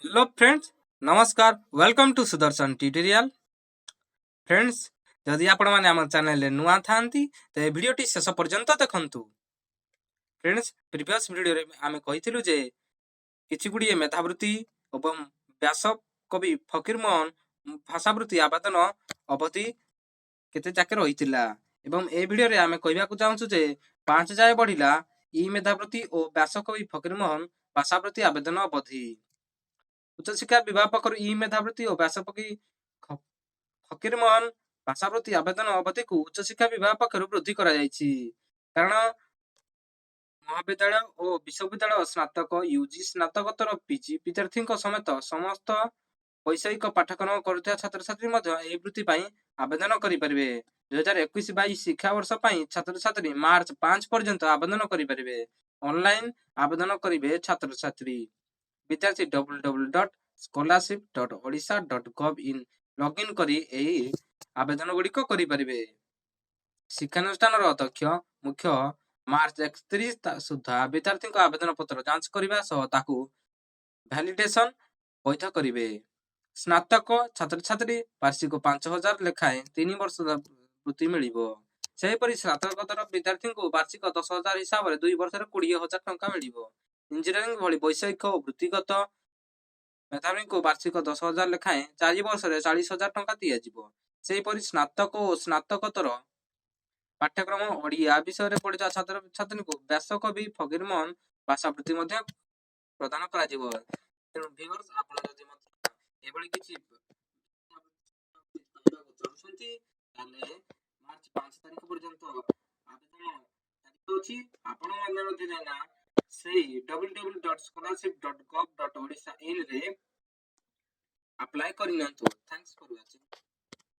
Hello friends, नमस्कार। Welcome to Sudarshan tutorial. Friends, जदि आपण माने हमर चैनल रे नुआ थांती ते वीडियोटी शेष पर्यंत देखंतु। फ्रेंड्स, प्रीवियस वीडियो रे आमे कहिथिलु जे किछि गुडी मेधावृत्ति एवं व्यास कवि फकीरमोहन भाषावृत्ति आवेदन अवधि केते जाके रहितिला एवं ए वीडियो रे आमे कहिबा को चाहूछु जे 5 जाय बढ़िला ई मेधावृत्ति ओ व्यास कवि फकीरमोहन भाषावृत्ति आवेदन अवधि। उच्चशिक्षा विभाग पक्षर ई मेधावृत्ति और व्यासपकी फकीरमोहन भाषावृत्ति आवेदन अवधि को उच्चशिक्षा विभाग पक्षर वृद्धि करा जायछि। कारण महाविद्यालय और विश्वविद्यालय स्नातक यूजी स्नातकोत्तर पीजी विद्यार्थी समेत समस्त वैषयिक पाठ्यक्रम करुवा छात्र छात्री वृत्ति आवेदन करेंगे। 2021-22 शिक्षावर्ष छात्र छात्री मार्च 5 पर्यंत आवेदन करेंगे। ऑनलाइन आवेदन करेंगे छात्र छात्री विद्यार्थी www.scholarship.odisha.gov in लॉगिन करी आवेदन गुड़िक करेंगे। शिक्षानुष्ठान अध्यक्ष मुख्य मार्च 31 सुधा विद्यार्थी आवेदन पत्र जांच करने भैलिडेसन वैध करेंगे। स्नातक छात्र छात्री वार्षिक 5,000 लेखाएं 3 वर्ष वृत्ति मिल स्नातकोत्तर विद्यार्थी को वार्षिक 10,000 हिसाब से 2 वर्ष 20,000 टंका मिल। इंजीनियरिंग भली वैषयिक वृत्तिगत मेधावी को वार्षिक 10,000 लेखाएं 4 वर्ष 40,000 टंका दिपर स्नातक और स्नातकोत्तर पाठ्यक्रम ओडिया विषय में पढ़ा छात्र छात्री को व्यासकवि फकीरमोहन भाषावृत्ति प्रदान करा जिवो। तेणु व्यूअर्स आपण जदि मत एबळी किछि चाहछंती ताले मार्च 5 तारिख पर्यंत आवेदन तारिख अछि। आपण माने मध्ये जाना सेही www.scholarship.gov.odisha in रे अप्लाई करिनंतु। Thanks for watching.